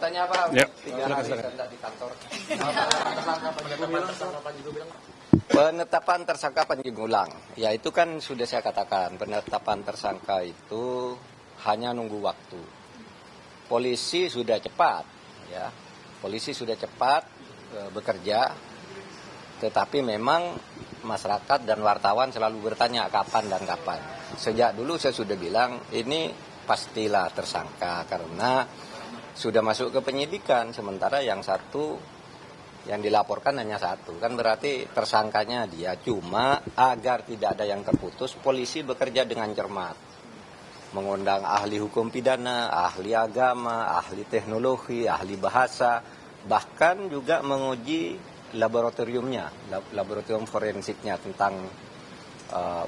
Katanya apa? Ya. 3 hari tidak di kantor. Penetapan tersangka Panji Gumilang. Ya itu kan sudah saya katakan, penetapan tersangka itu hanya nunggu waktu. Polisi sudah cepat, ya. Polisi sudah cepat bekerja, tetapi memang masyarakat dan wartawan selalu bertanya kapan dan kapan. Sejak dulu saya sudah bilang ini pastilah tersangka karena sudah masuk ke penyidikan, sementara yang satu yang dilaporkan hanya satu, kan berarti tersangkanya dia. Cuma agar tidak ada yang terputus, polisi bekerja dengan cermat, mengundang ahli hukum pidana, ahli agama, ahli teknologi, ahli bahasa, bahkan juga menguji laboratoriumnya, laboratorium forensiknya tentang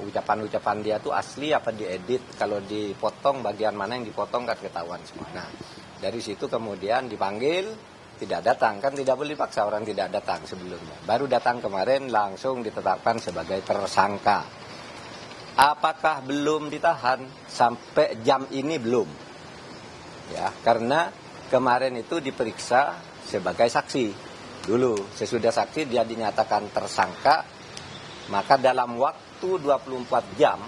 ucapan-ucapan dia itu asli apa diedit, kalau dipotong bagian mana yang dipotong kan ketahuan semua. Nah, dari situ kemudian dipanggil, tidak datang, kan tidak boleh dipaksa orang tidak datang sebelumnya. Baru datang kemarin langsung ditetapkan sebagai tersangka. Apakah belum ditahan? Sampai jam ini belum. Ya, karena kemarin itu diperiksa sebagai saksi. Dulu sesudah saksi dia dinyatakan tersangka, maka dalam waktu 24 jam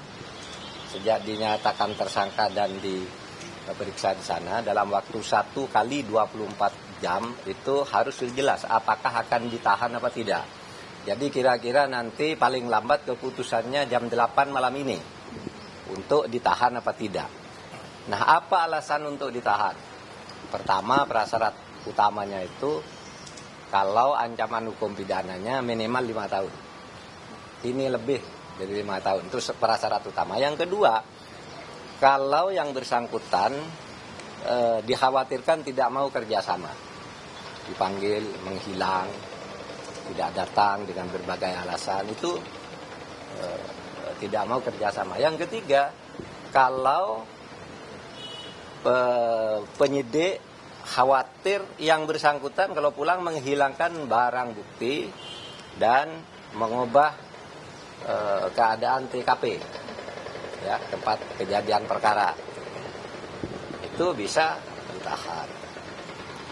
sejak dinyatakan tersangka dan diperiksa di sana, dalam waktu 1 kali 24 jam itu harus jelas apakah akan ditahan apa tidak. Jadi kira-kira nanti paling lambat keputusannya jam 8 malam ini untuk ditahan apa tidak. Nah, apa alasan untuk ditahan? Pertama, prasyarat utamanya itu kalau ancaman hukum pidananya minimal 5 tahun. Ini lebih dari 5 tahun, itu prasyarat utama. Yang kedua, kalau yang bersangkutan dikhawatirkan tidak mau kerjasama, dipanggil, menghilang, tidak datang dengan berbagai alasan, itu tidak mau kerjasama. Yang ketiga, kalau penyidik khawatir yang bersangkutan kalau pulang menghilangkan barang bukti dan mengubah keadaan TKP, ya, tempat kejadian perkara, itu bisa ditahan.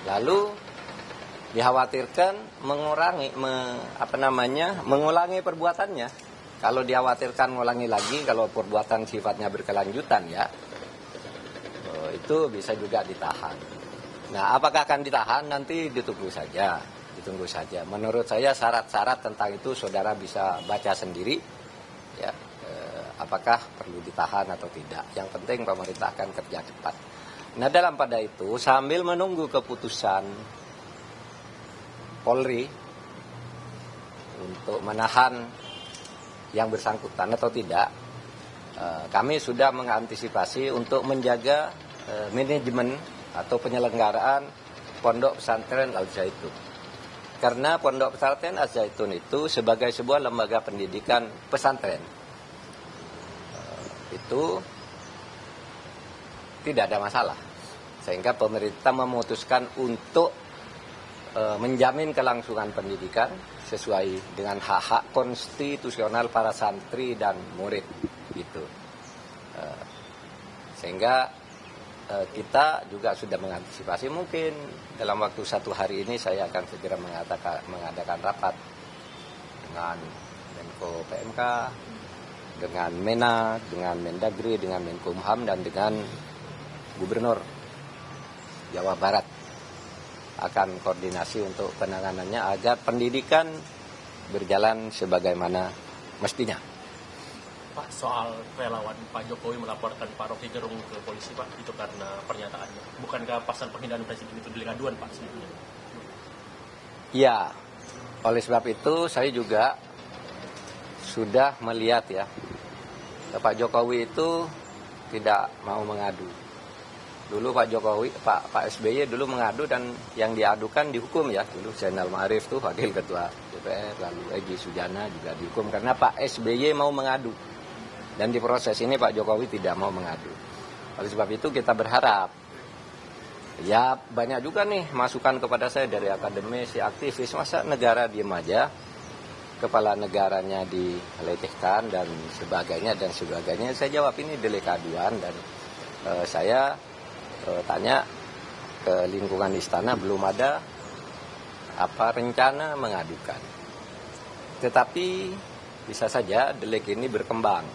Lalu dikhawatirkan mengulangi perbuatannya. Kalau dikhawatirkan mengulangi lagi, kalau perbuatan sifatnya berkelanjutan, ya, itu bisa juga ditahan. Nah, apakah akan ditahan? Nanti ditunggu saja. Menurut saya syarat-syarat tentang itu saudara bisa baca sendiri, ya, apakah perlu ditahan atau tidak. Yang penting pemerintah akan kerja cepat. Nah, dalam pada itu sambil menunggu keputusan Polri untuk menahan yang bersangkutan atau tidak, kami sudah mengantisipasi untuk menjaga manajemen atau penyelenggaraan Pondok Pesantren Al Zaitun. Karena Pondok Pesantren Al Zaitun itu sebagai sebuah lembaga pendidikan pesantren, itu tidak ada masalah. Sehingga pemerintah memutuskan untuk menjamin kelangsungan pendidikan sesuai dengan hak-hak konstitusional para santri dan murid, gitu. Sehingga kita juga sudah mengantisipasi, mungkin dalam waktu 1 hari ini saya akan segera mengadakan rapat dengan Menko PMK, dengan Mena, dengan Mendagri, dengan Menkumham, dan dengan Gubernur Jawa Barat. Akan koordinasi untuk penanganannya agar pendidikan berjalan sebagaimana mestinya. Pak, soal relawan Pak Jokowi melaporkan Pak Rocky Gerung ke polisi, Pak, itu karena pernyataannya. Bukankah pasal penghinaan presiden itu delik aduan, Pak, sebenarnya? Ya, oleh sebab itu saya juga sudah melihat, ya, Pak Jokowi itu tidak mau mengadu. Dulu Pak Jokowi, Pak SBY dulu mengadu dan yang diadukan dihukum, ya. Dulu Zainal Ma'arif tuh wakil ketua DPR, lalu Egy Sujana juga dihukum karena Pak SBY mau mengadu. Dan di proses ini Pak Jokowi tidak mau mengadu. Oleh sebab itu kita berharap, ya, banyak juga nih masukan kepada saya dari akademisi, aktivis, masa negara diem aja, kepala negaranya dilecehkan dan sebagainya. Saya jawab ini delik aduan dan saya tanya ke lingkungan istana belum ada rencana mengadukan. Tetapi bisa saja delik ini berkembang,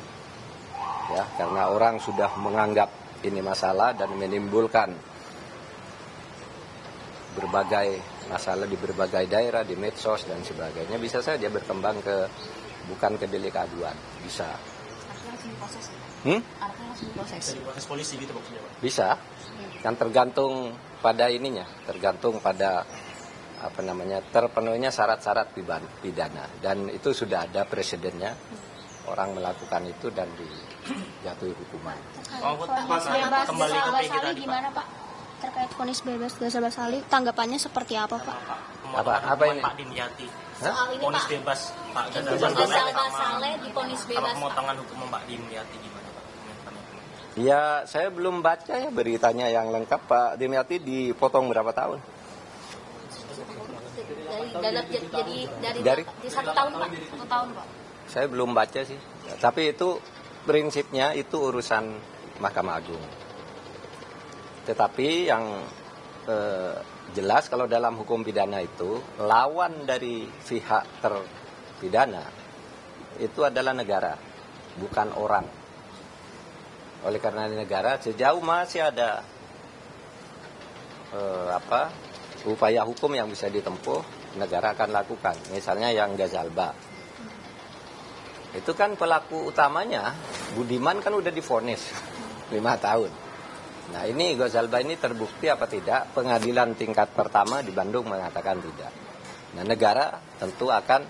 ya, karena orang sudah menganggap ini masalah dan menimbulkan berbagai masalah di berbagai daerah, di medsos dan sebagainya. Bisa saja berkembang bukan ke delik aduan, bisa. Artinya langsung diproses. Artinya langsung diproses. Dari proses polisi gitu maksudnya Pak? Bisa, kan tergantung pada ininya, tergantung pada terpenuhinya syarat-syarat pidana, dan itu sudah ada presidennya, orang melakukan itu dan dijatuhi hukuman. Vonis bebas kembali ke Ghazal PG Bassali tadi, gimana Pak? Terkait vonis bebas Ghazal Bassali, tanggapannya seperti apa Pak? Apa ini? Pak Dimyati. Soal ini Vonis Pak, bebas Pak Ghazal Ghazal Bassali Bassali divonis sama bebas Pak. pemotongan hukum Pak Dimyati gimana Pak? Ya, saya belum baca ya beritanya yang lengkap. Pak Dimyati dipotong berapa tahun? Dari 1 tahun Pak. 1 tahun Pak. Saya belum baca sih. Tapi itu prinsipnya itu urusan Mahkamah Agung. Tetapi yang jelas kalau dalam hukum pidana itu lawan dari pihak terpidana itu adalah negara, bukan orang. Oleh karena negara, sejauh masih ada upaya hukum yang bisa ditempuh, negara akan lakukan. Misalnya yang Ghazalba, itu kan pelaku utamanya Budiman kan udah divonis 5 tahun. Nah ini Ghazalba ini terbukti apa tidak? Pengadilan tingkat pertama di Bandung mengatakan tidak. Nah negara tentu akan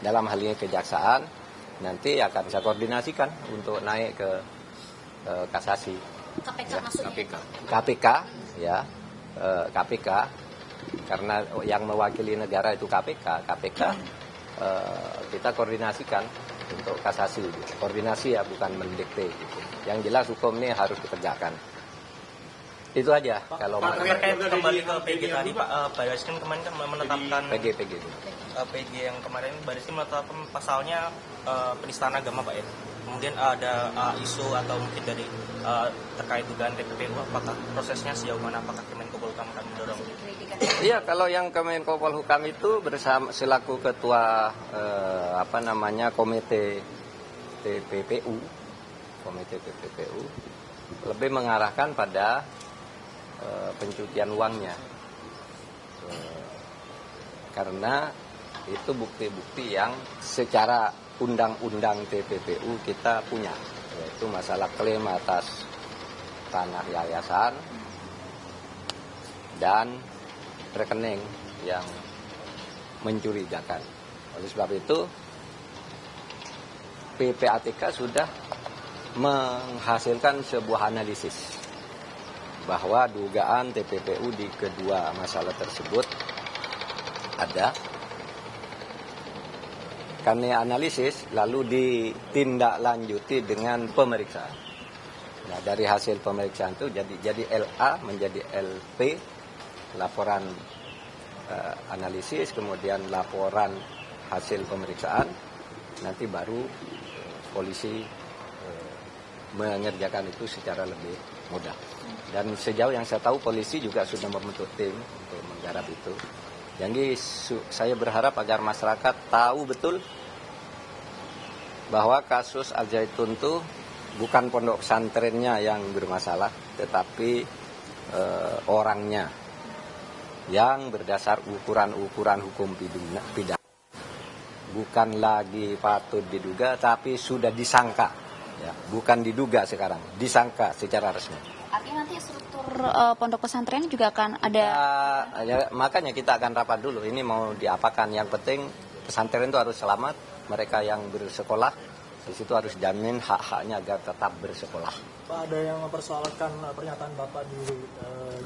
dalam hal ini kejaksaan nanti akan saya koordinasikan untuk naik ke kasasi. KPK Ya, maksudnya. KPK ya, KPK karena yang mewakili negara itu KPK. Kita koordinasikan untuk kasasi, koordinasi ya, bukan mendikte gitu. Yang jelas hukum ini harus ditegakkan. Itu aja. Kalau terkait kembali ke PG tadi Pak, Bariskim kemarin kan menetapkan PG PG yang kemarin Bariskim menetapkan pasalnya penistaan agama Pak ya. Kemudian ada isu atau mungkin dari terkait dugaan TPPU, apakah prosesnya sejauh mana, apakah Kemenko Polhukam akan mendorong? Iya, kalau yang Kemenko Polhukam itu bersama selaku ketua komite TPPU, lebih mengarahkan pada pencucian uangnya, karena itu bukti-bukti yang secara undang-undang TPPU kita punya, yaitu masalah klaim atas tanah yayasan dan rekening yang mencurigakan. Oleh sebab itu PPATK sudah menghasilkan sebuah analisis bahwa dugaan TPPU di kedua masalah tersebut ada. Karena analisis lalu ditindaklanjuti dengan pemeriksaan. Nah, dari hasil pemeriksaan itu jadi LA menjadi LP, laporan analisis, kemudian laporan hasil pemeriksaan, nanti baru polisi mengerjakan itu secara lebih mudah. Dan sejauh yang saya tahu polisi juga sudah membentuk tim untuk menggarap itu. Jadi saya berharap agar masyarakat tahu betul bahwa kasus Al Zaitun itu bukan pondok pesantrennya yang bermasalah, tetapi orangnya yang berdasar ukuran-ukuran hukum pidana. Bukan lagi patut diduga, tapi sudah disangka. Ya, bukan diduga sekarang, disangka secara resmi. Artinya nanti struktur pondok pesantren juga akan ada. Makanya kita akan rapat dulu. Ini mau diapakan? Yang penting pesantren itu harus selamat. Mereka yang bersekolah di situ harus jamin hak-haknya agar tetap bersekolah. Pak, ada yang mempersoalkan pernyataan Bapak di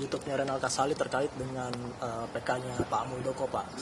YouTube-nya Renal Kasali terkait dengan PK-nya Pak Muldoko, Pak.